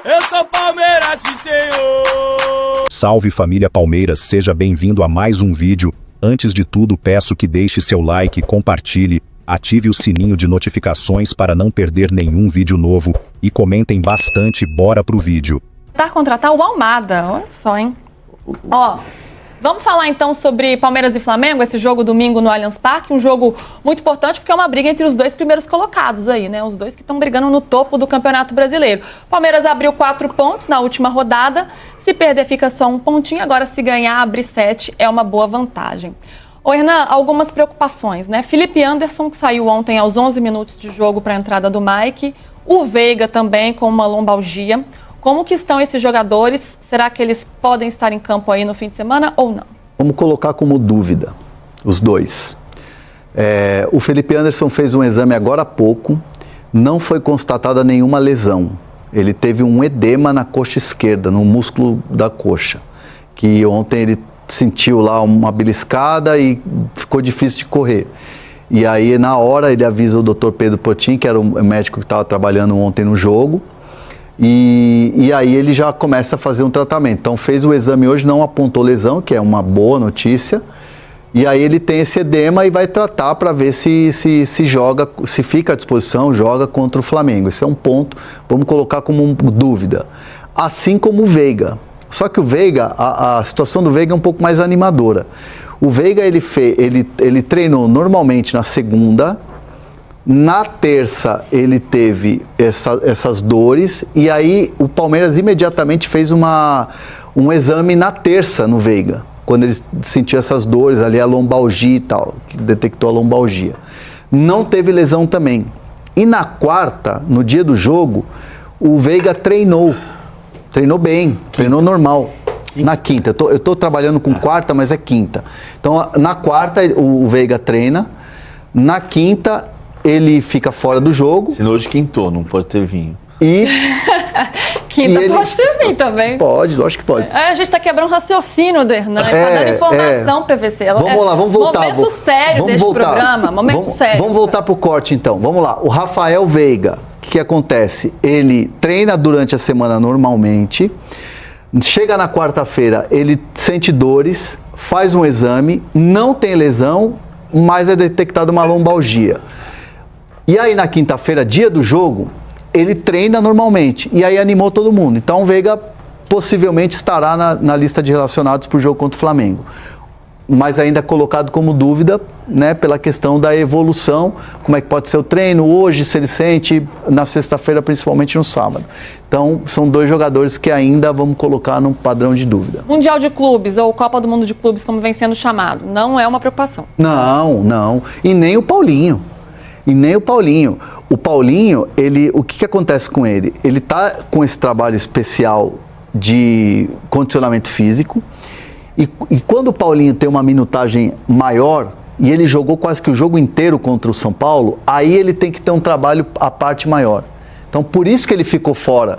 Eu sou Palmeiras, sim, senhor. Salve família Palmeiras, seja bem-vindo a mais um vídeo. Antes de tudo, peço que deixe seu like, compartilhe, ative o sininho de notificações para não perder nenhum vídeo novo e comentem bastante. Bora pro vídeo. Contratar o Almada, olha só, hein? Ó, vamos falar então sobre Palmeiras e Flamengo, esse jogo domingo no Allianz Parque, um jogo muito importante porque é uma briga entre os dois primeiros colocados aí, né? Os dois que estão brigando no topo do Campeonato Brasileiro. Palmeiras abriu 4 pontos na última rodada, se perder fica só um pontinho, agora se ganhar abre 7, é uma boa vantagem. Ô Hernan, algumas preocupações, né? Felipe Anderson, que saiu ontem aos 11 minutos de jogo para a entrada do Mike, o Veiga também com uma lombalgia. Como que estão esses jogadores? Será que eles podem estar em campo aí no fim de semana ou não? Vamos colocar como dúvida os dois. O Felipe Anderson fez um exame agora há pouco, não foi constatada nenhuma lesão. Ele teve um edema na coxa esquerda, no músculo da coxa, que ontem ele sentiu lá uma beliscada e ficou difícil de correr. E aí na hora ele avisa o Dr. Pedro Potin, que era o médico que estava trabalhando ontem no jogo, e aí ele já começa a fazer um tratamento. Então fez o exame hoje, não apontou lesão, que é uma boa notícia. E aí ele tem esse edema e vai tratar para ver se joga, se fica à disposição, joga contra o Flamengo. Esse é um ponto, vamos colocar como dúvida. Assim como o Veiga. Só que o Veiga, a situação do Veiga é um pouco mais animadora. O Veiga ele treinou normalmente na segunda. Na terça ele teve essas dores e aí o Palmeiras imediatamente fez um exame na terça no Veiga, quando ele sentiu essas dores ali, a lombalgia e tal, que detectou a lombalgia. Não teve lesão também. E na quarta, no dia do jogo, o Veiga treinou bem, treinou normal. Na quinta, eu tô trabalhando com quarta, mas é quinta. Então na quarta o Veiga treina, na quinta ele fica fora do jogo. Se hoje quintou, não pode ter vinho. Quinta pode ter vinho também. Pode, lógico que pode. A gente tá quebrando o raciocínio do Hernan, tá dando informação, PVC. Vamos lá, vamos voltar. Momento sério deste programa, sério. Vamos voltar pro corte então, vamos lá. O Rafael Veiga, o que acontece? Ele treina durante a semana normalmente, chega na quarta-feira, ele sente dores, faz um exame, não tem lesão, mas é detectada uma lombalgia. E aí na quinta-feira, dia do jogo, ele treina normalmente. E aí animou todo mundo. Então o Veiga possivelmente estará na lista de relacionados para o jogo contra o Flamengo. Mas ainda colocado como dúvida, né, pela questão da evolução, como é que pode ser o treino hoje, se ele sente, na sexta-feira, principalmente no sábado. Então, são dois jogadores que ainda vamos colocar num padrão de dúvida. Mundial de Clubes, ou Copa do Mundo de Clubes, como vem sendo chamado, não é uma preocupação? Não. E nem o Paulinho. O Paulinho, o que acontece com ele? Ele está com esse trabalho especial de condicionamento físico e quando o Paulinho tem uma minutagem maior, e ele jogou quase que o jogo inteiro contra o São Paulo, aí ele tem que ter um trabalho à parte maior. Então, por isso que ele ficou fora.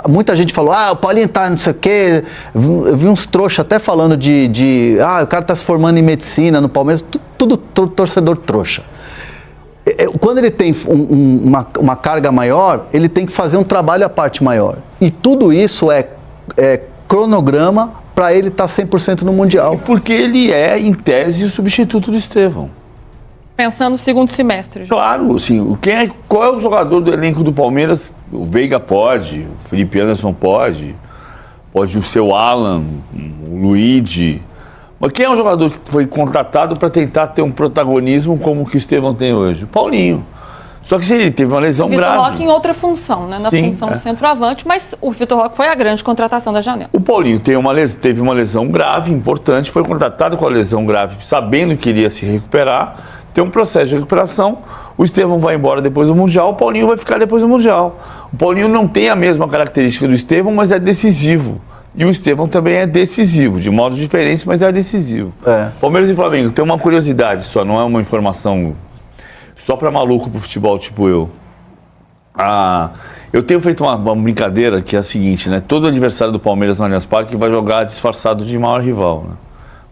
Muita gente falou, o Paulinho tá não sei o quê. Eu vi uns trouxas até falando o cara tá se formando em medicina no Palmeiras, tudo torcedor trouxa. Quando ele tem uma carga maior, ele tem que fazer um trabalho à parte maior. E tudo isso é cronograma para ele estar 100% no Mundial. E porque ele é, em tese, o substituto do Estevão. Pensando no segundo semestre. Claro, assim, qual é o jogador do elenco do Palmeiras? O Veiga pode, o Felipe Anderson pode o seu Alan, o Luigi. Mas quem é o jogador que foi contratado para tentar ter um protagonismo como o que o Estevão tem hoje? O Paulinho. Só que se ele teve uma lesão grave... O Vitor Roque em outra função, né? Na função do centroavante, mas o Vitor Roque foi a grande contratação da janela. O Paulinho teve uma lesão grave, importante, foi contratado com a lesão grave, sabendo que iria se recuperar, tem um processo de recuperação, o Estevão vai embora depois do Mundial, o Paulinho vai ficar depois do Mundial. O Paulinho não tem a mesma característica do Estevão, mas é decisivo. E o Estevão também é decisivo, de modos diferentes, mas é decisivo. Palmeiras e Flamengo, tem uma curiosidade só, não é uma informação só para maluco pro futebol, tipo eu. Eu tenho feito uma brincadeira que é a seguinte, né? Todo adversário do Palmeiras no Allianz Parque vai jogar disfarçado de maior rival, né?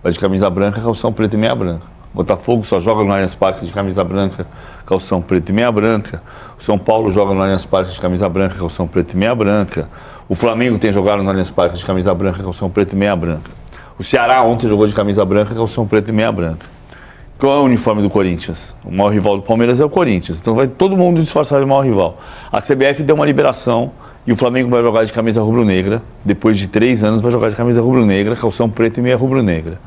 Vai de camisa branca, calção preto e meia branca. Botafogo só joga no Allianz Parque de camisa branca, calção preto e meia branca. O São Paulo joga no Allianz Parque de camisa branca, calção preto e meia branca. O Flamengo tem jogado no Allianz Parque de camisa branca, calção preto e meia branca. O Ceará ontem jogou de camisa branca, calção preto e meia branca. Qual é o uniforme do Corinthians? O maior rival do Palmeiras é o Corinthians. Então vai todo mundo disfarçado de maior rival. A CBF deu uma liberação e o Flamengo vai jogar de camisa rubro-negra. Depois de 3 anos vai jogar de camisa rubro-negra, calção preto e meia rubro-negra.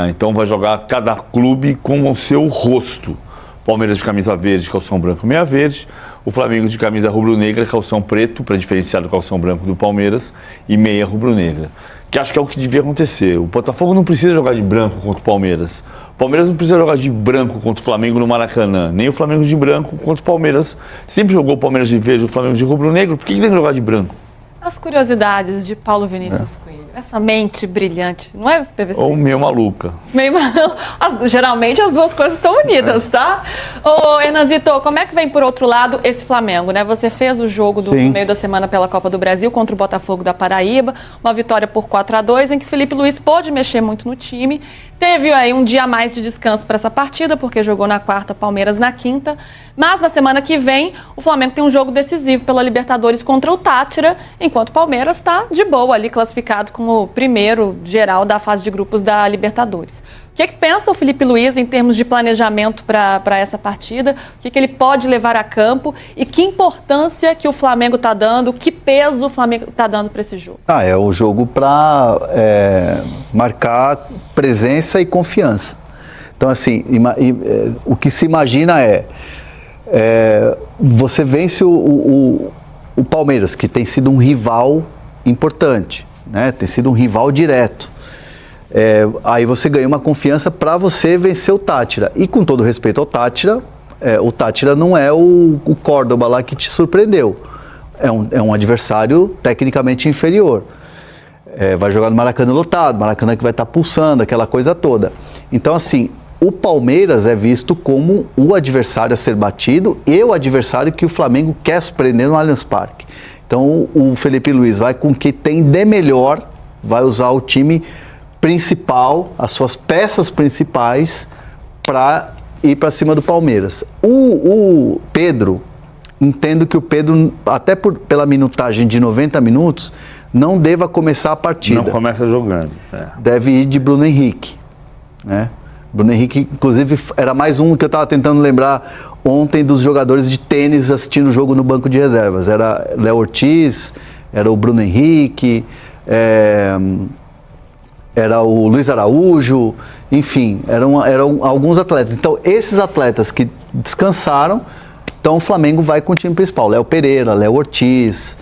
Então vai jogar cada clube com o seu rosto. Palmeiras de camisa verde, calção branco, meia verde. O Flamengo de camisa rubro-negra, calção preto, para diferenciar do calção branco do Palmeiras, e meia rubro-negra. Que acho que é o que devia acontecer. O Botafogo não precisa jogar de branco contra o Palmeiras. O Palmeiras não precisa jogar de branco contra o Flamengo no Maracanã. Nem o Flamengo de branco contra o Palmeiras. Sempre jogou o Palmeiras de verde e o Flamengo de rubro-negro. Por que tem que jogar de branco? As curiosidades de Paulo Vinícius Coelho. Essa mente brilhante, não é, PVC? Ou meio maluca. Geralmente as duas coisas estão unidas, tá? Ô, Hernanzito, como é que vem por outro lado esse Flamengo, né? Você fez o jogo do meio da semana pela Copa do Brasil contra o Botafogo da Paraíba, uma vitória por 4-2, em que Felipe Luiz pôde mexer muito no time. Teve aí um dia a mais de descanso para essa partida, porque jogou na quarta, Palmeiras na quinta. Mas na semana que vem, o Flamengo tem um jogo decisivo pela Libertadores contra o Tátira, enquanto o Palmeiras está de boa ali, classificado como primeiro geral da fase de grupos da Libertadores. O que é que pensa o Felipe Luiz em termos de planejamento para essa partida? O que é que ele pode levar a campo? E que importância que o Flamengo está dando, que peso o Flamengo está dando para esse jogo? É o jogo para marcar presença e confiança. Então, assim, o que se imagina você vence o Palmeiras, que tem sido um rival importante, né? Tem sido um rival direto. Aí você ganha uma confiança para você vencer o Tátira. E com todo respeito ao Tátira, o Tátira não é o Córdoba lá que te surpreendeu. É um adversário tecnicamente inferior. Vai jogar no Maracanã lotado, Maracanã que vai estar pulsando, aquela coisa toda. Então, assim, o Palmeiras é visto como o adversário a ser batido e o adversário que o Flamengo quer surpreender no Allianz Parque. Então, o Felipe Luiz vai com o que tem de melhor, vai usar o time principal, as suas peças principais, para ir para cima do Palmeiras. O Pedro, entendo que o Pedro, até pela minutagem de 90 minutos, não deva começar a partida. Não começa jogando. Deve ir de Bruno Henrique, né? Bruno Henrique, inclusive, era mais um que eu estava tentando lembrar ontem dos jogadores de tênis assistindo o jogo no banco de reservas. Era Léo Ortiz, era o Bruno Henrique, era o Luiz Araújo, enfim, eram alguns atletas. Então, esses atletas que descansaram, então o Flamengo vai com o time principal. Léo Pereira, Léo Ortiz,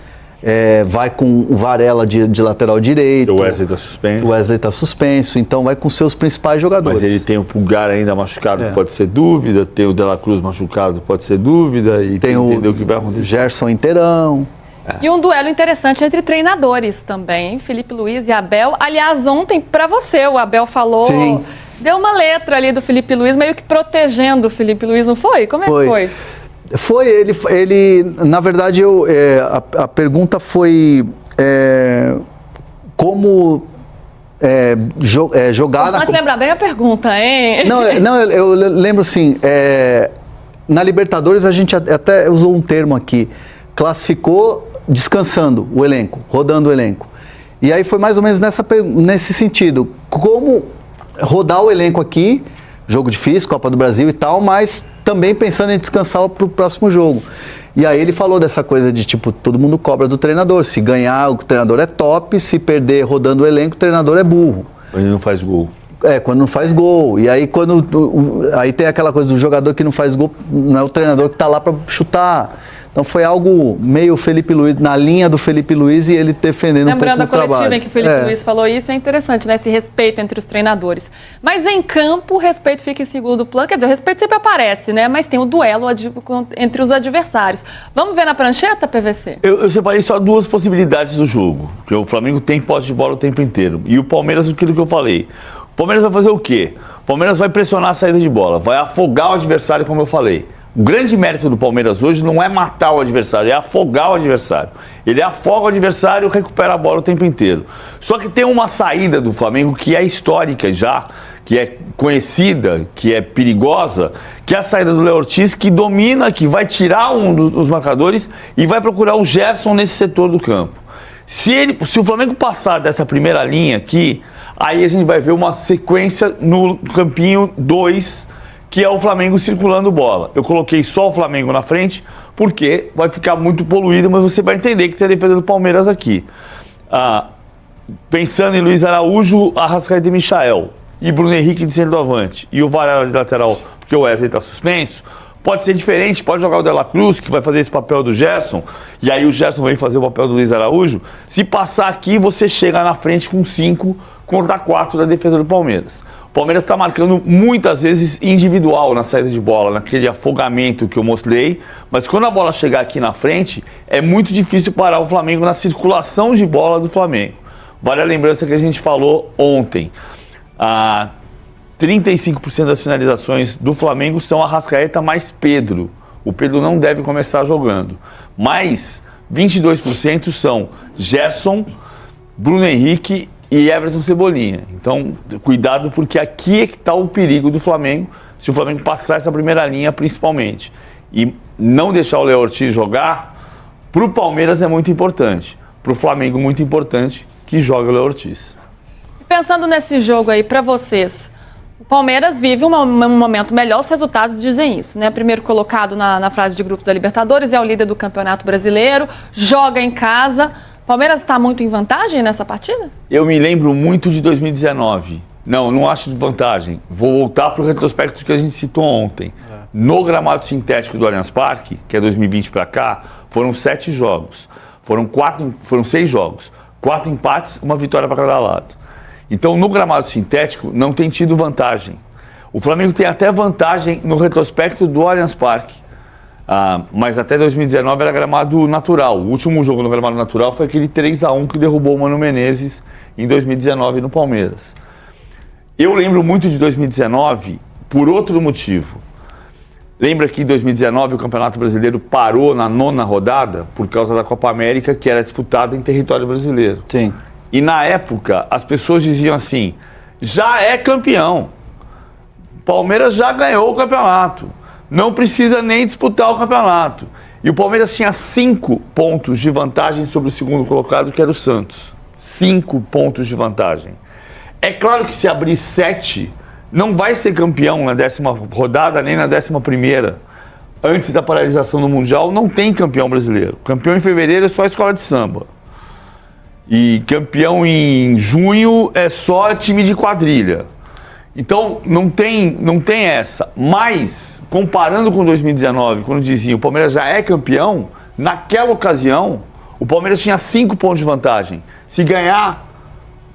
vai com o Varela de lateral direito. O Wesley está suspenso. O Wesley está suspenso, então vai com seus principais jogadores. Mas ele tem o Pulgar ainda machucado, pode ser dúvida, tem o De La Cruz machucado, pode ser dúvida, e tem o que vai acontecer. Gerson inteirão. E um duelo interessante entre treinadores também, hein? Felipe Luiz e Abel. Aliás, ontem, para você, o Abel falou... Sim. Deu uma letra ali do Felipe Luiz, meio que protegendo o Felipe Luiz, não foi? Como é que foi? Foi, ele na verdade, a pergunta foi como jogar... Pode lembrar bem a pergunta, hein? Não, eu lembro assim, na Libertadores a gente até usou um termo aqui, classificou descansando o elenco, rodando o elenco. E aí foi mais ou menos nesse sentido, como rodar o elenco aqui, jogo difícil, Copa do Brasil e tal, mas também pensando em descansar para o próximo jogo. E aí ele falou dessa coisa de, tipo, todo mundo cobra do treinador. Se ganhar, o treinador é top. Se perder rodando o elenco, o treinador é burro. Quando ele não faz gol. Quando não faz gol. E aí, aí tem aquela coisa do jogador que não faz gol, não é o treinador que está lá para chutar. Então foi algo meio Felipe Luiz, na linha do Felipe Luiz, e ele defendendo um pouco o trabalho. Lembrando a coletiva em que o Felipe Luiz falou isso, é interessante, né? Esse respeito entre os treinadores. Mas em campo, o respeito fica em segundo plano. Quer dizer, o respeito sempre aparece, né? Mas tem o duelo entre os adversários. Vamos ver na prancheta, PVC? Eu separei só 2 possibilidades do jogo. Porque o Flamengo tem posse de bola o tempo inteiro. E o Palmeiras, aquilo que eu falei. O Palmeiras vai fazer o quê? O Palmeiras vai pressionar a saída de bola, vai afogar o adversário, como eu falei. O grande mérito do Palmeiras hoje não é matar o adversário, é afogar o adversário. Ele afoga o adversário e recupera a bola o tempo inteiro. Só que tem uma saída do Flamengo que é histórica já, que é conhecida, que é perigosa, que é a saída do Léo Ortiz, que domina, que vai tirar um dos marcadores e vai procurar o Gerson nesse setor do campo. Se o Flamengo passar dessa primeira linha aqui, aí a gente vai ver uma sequência no campinho 2, que é o Flamengo circulando bola. Eu coloquei só o Flamengo na frente, porque vai ficar muito poluído, mas você vai entender que tem a defesa do Palmeiras aqui. Pensando em Luiz Araújo, Arrascaeta e Michael, e Bruno Henrique de centroavante, e o Varela de lateral, porque o Wesley está suspenso, pode ser diferente, pode jogar o De La Cruz, que vai fazer esse papel do Gerson, e aí o Gerson vem fazer o papel do Luiz Araújo. Se passar aqui, você chega na frente com 5 contra 4 da defesa do Palmeiras. O Palmeiras está marcando muitas vezes individual na saída de bola, naquele afogamento que eu mostrei, mas quando a bola chegar aqui na frente, é muito difícil parar o Flamengo na circulação de bola do Flamengo. Vale a lembrança que a gente falou ontem. 35% das finalizações do Flamengo são Arrascaeta mais Pedro. O Pedro não deve começar jogando. Mas 22% são Gerson, Bruno Henrique e Everton Cebolinha. Então, cuidado, porque aqui é que está o perigo do Flamengo, se o Flamengo passar essa primeira linha, principalmente. E não deixar o Léo Ortiz jogar, para o Palmeiras é muito importante. Para o Flamengo, muito importante que jogue o Léo Ortiz. Pensando nesse jogo aí, para vocês, o Palmeiras vive um momento melhor, os resultados dizem isso, né? Primeiro colocado na fase de grupos da Libertadores, é o líder do Campeonato Brasileiro, joga em casa. O Palmeiras está muito em vantagem nessa partida? Eu me lembro muito de 2019. Não acho de vantagem. Vou voltar para o retrospecto que a gente citou ontem. No gramado sintético do Allianz Parque, que é 2020 para cá, foram 7 jogos. Foram 6 jogos. 4 empates, uma vitória para cada lado. Então, no gramado sintético, não tem tido vantagem. O Flamengo tem até vantagem no retrospecto do Allianz Parque. Mas até 2019 era gramado natural. O último jogo no gramado natural foi aquele 3-1 que derrubou o Mano Menezes em 2019 no Palmeiras. Eu lembro muito de 2019 por outro motivo. Lembra que em 2019 o Campeonato Brasileiro parou na 9ª rodada por causa da Copa América, que era disputada em território brasileiro. Sim. E na época, as pessoas diziam assim, já é campeão. Palmeiras já ganhou o campeonato. Não precisa nem disputar o campeonato. E o Palmeiras tinha 5 pontos de vantagem sobre o segundo colocado, que era o Santos. 5 pontos de vantagem. É claro que se abrir 7, não vai ser campeão na 10ª rodada, nem na 11ª. Antes da paralisação do Mundial, não tem campeão brasileiro. Campeão em fevereiro é só a escola de samba. E campeão em junho é só time de quadrilha. Então, não tem essa. Mas, comparando com 2019, quando diziam o Palmeiras já é campeão, naquela ocasião, o Palmeiras tinha 5 pontos de vantagem. Se ganhar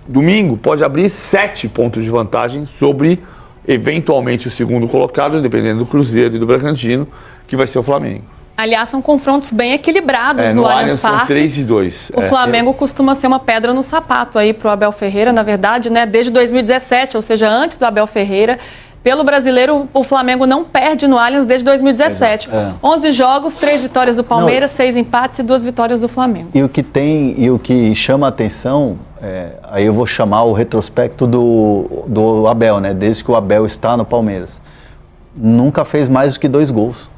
domingo, pode abrir 7 pontos de vantagem sobre, eventualmente, o segundo colocado, dependendo do Cruzeiro e do Bragantino, que vai ser o Flamengo. Aliás, são confrontos bem equilibrados no Allianz Parque. São 3-2. O Flamengo costuma ser uma pedra no sapato aí pro Abel Ferreira, na verdade, né? Desde 2017, ou seja, antes do Abel Ferreira. Pelo Brasileiro, o Flamengo não perde no Allianz desde 2017. 11 jogos, 3 vitórias do Palmeiras, 6 empates e 2 vitórias do Flamengo. E o que chama a atenção, aí eu vou chamar o retrospecto do Abel, né? Desde que o Abel está no Palmeiras. Nunca fez mais do que 2 gols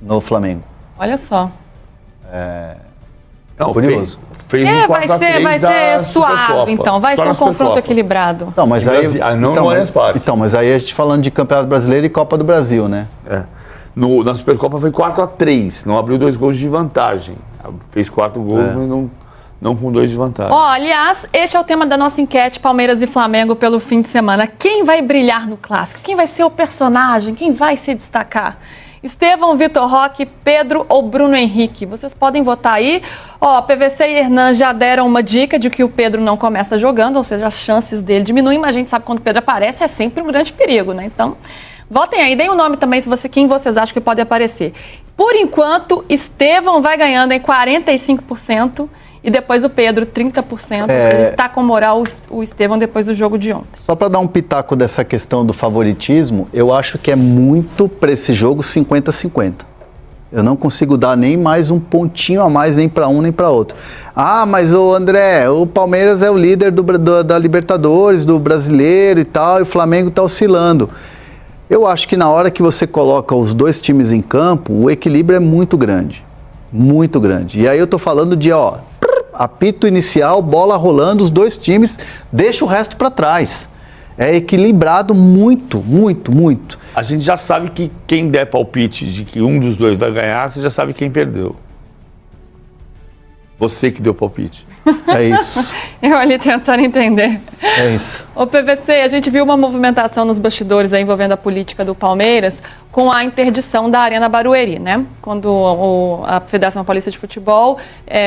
no Flamengo. Olha só. Não, curioso. Fez vai ser suave, então. Vai ser um confronto equilibrado. Não, mas aí, mas aí a gente falando de Campeonato Brasileiro e Copa do Brasil, né? Na Supercopa foi 4-3, não abriu 2 gols de vantagem. Fez 4 gols, mas não com 2 de vantagem. Aliás, este é o tema da nossa enquete Palmeiras e Flamengo pelo fim de semana. Quem vai brilhar no clássico? Quem vai ser o personagem? Quem vai se destacar? Estevão, Vitor Roque, Pedro ou Bruno Henrique? Vocês podem votar aí. PVC e Hernan já deram uma dica de que o Pedro não começa jogando, ou seja, as chances dele diminuem, mas a gente sabe que quando o Pedro aparece é sempre um grande perigo, né? Então, votem aí, deem um nome também quem vocês acham que pode aparecer. Por enquanto, Estevão vai ganhando em 45%. E depois o Pedro, 30%. Ou seja, está com moral o Estevão depois do jogo de ontem. Só para dar um pitaco dessa questão do favoritismo, eu acho que é muito para esse jogo 50-50. Eu não consigo dar nem mais um pontinho a mais, nem para um nem para outro. Mas o André, o Palmeiras é o líder da Libertadores, do Brasileiro e tal, e o Flamengo está oscilando. Eu acho que na hora que você coloca os 2 times em campo, o equilíbrio é muito grande. Muito grande. E aí eu tô falando de, apito inicial, bola rolando, os dois times, deixa o resto para trás. É equilibrado muito, muito, muito. A gente já sabe que quem der palpite de que um dos dois vai ganhar, você já sabe quem perdeu. Você que deu palpite. É isso. Eu ali tentando entender. É isso. Ô PVC, a gente viu uma movimentação nos bastidores aí envolvendo a política do Palmeiras com a interdição da Arena Barueri, né? Quando a Federação Paulista de Futebol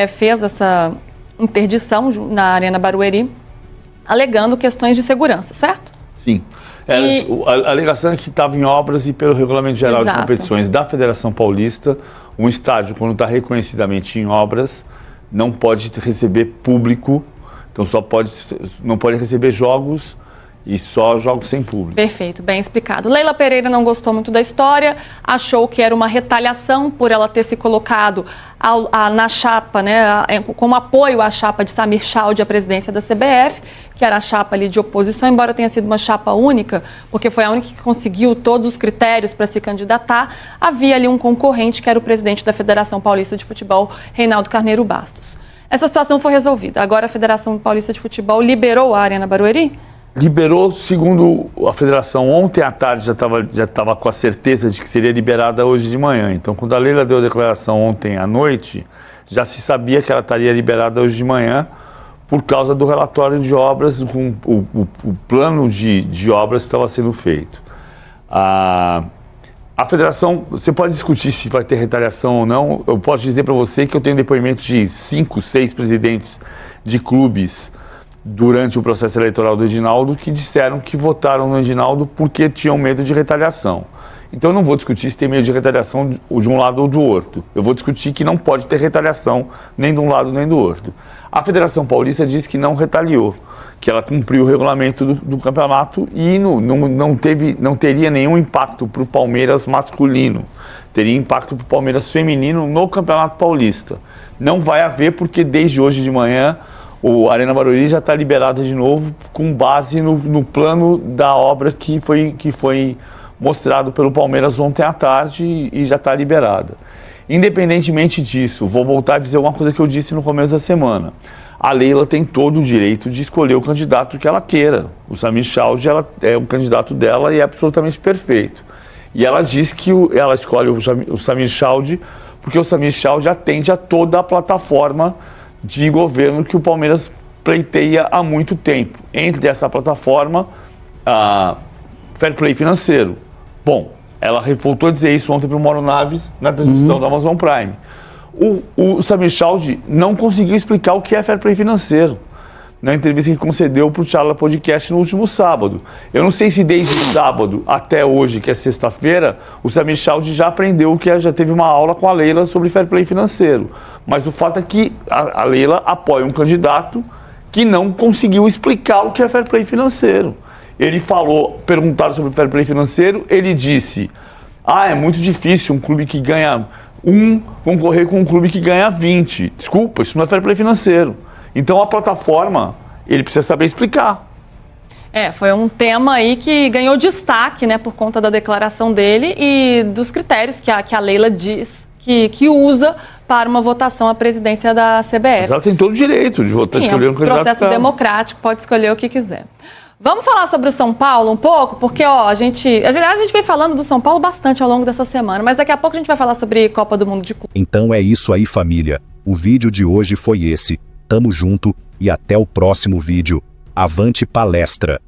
fez essa interdição na Arena Barueri, alegando questões de segurança, certo? Sim. A alegação é que estava em obras e pelo Regulamento Geral Exato. de Competições da Federação Paulista, um estádio, quando está reconhecidamente em obras, não pode receber público, então não pode receber jogos e só jogos sem público. Perfeito, bem explicado. Leila Pereira não gostou muito da história, achou que era uma retaliação por ela ter se colocado na chapa, né, como apoio à chapa de Samir Chaldi à presidência da CBF, que era a chapa ali de oposição, embora tenha sido uma chapa única, porque foi a única que conseguiu todos os critérios para se candidatar, havia ali um concorrente que era o presidente da Federação Paulista de Futebol, Reinaldo Carneiro Bastos. Essa situação foi resolvida. Agora a Federação Paulista de Futebol liberou a Arena Barueri? Liberou, segundo a federação, ontem à tarde já estava com a certeza de que seria liberada hoje de manhã. Então, quando a Leila deu a declaração ontem à noite, já se sabia que ela estaria liberada hoje de manhã por causa do relatório de obras, com o plano de obras que estava sendo feito. A federação, você pode discutir se vai ter retaliação ou não. Eu posso dizer para você que eu tenho depoimentos de 5, 6 presidentes de clubes durante o processo eleitoral do Edinaldo que disseram que votaram no Edinaldo porque tinham medo de retaliação. Então eu não vou discutir se tem medo de retaliação de um lado ou do outro. Eu vou discutir que não pode ter retaliação nem de um lado nem do outro. A Federação Paulista diz que não retaliou, que ela cumpriu o regulamento do campeonato e não teria nenhum impacto para o Palmeiras masculino. Teria impacto para o Palmeiras feminino no Campeonato Paulista. Não vai haver porque desde hoje de manhã o Arena Barueri já está liberada de novo com base no plano da obra que foi mostrado pelo Palmeiras ontem à tarde e já está liberada. Independentemente disso, vou voltar a dizer uma coisa que eu disse no começo da semana. A Leila tem todo o direito de escolher o candidato que ela queira. O Samir Chaldi é o candidato dela e é absolutamente perfeito. E ela diz que ela escolhe o Samir Chaldi porque o Samir Chaldi atende a toda a plataforma de governo que o Palmeiras pleiteia há muito tempo. Entre essa plataforma, a Fair Play Financeiro. Bom, ela voltou a dizer isso ontem para o Mauro Naves na transmissão da Amazon Prime. O Samir Chaldi não conseguiu explicar o que é Fair Play Financeiro na entrevista que concedeu para o Charla Podcast no último sábado. Eu não sei se desde sábado até hoje, que é sexta-feira, o Samir Chaldi já aprendeu já teve uma aula com a Leila sobre Fair Play Financeiro. Mas o fato é que a Leila apoia um candidato que não conseguiu explicar o que é Fair Play Financeiro. Ele falou, perguntado sobre Fair Play Financeiro, ele disse: é muito difícil um clube que ganha 1 concorrer com um clube que ganha 20. Desculpa, isso não é Fair Play Financeiro. Então a plataforma, ele precisa saber explicar. Foi um tema aí que ganhou destaque, né, por conta da declaração dele e dos critérios que a Leila diz que usa para uma votação à presidência da CBF. Mas ela tem todo o direito de votar, escolher um candidato. Processo democrático, pode escolher o que quiser. Vamos falar sobre o São Paulo um pouco, porque a gente vem falando do São Paulo bastante ao longo dessa semana, mas daqui a pouco a gente vai falar sobre Copa do Mundo de Clube. Então é isso aí, família. O vídeo de hoje foi esse. Tamo junto e até o próximo vídeo. Avante palestra!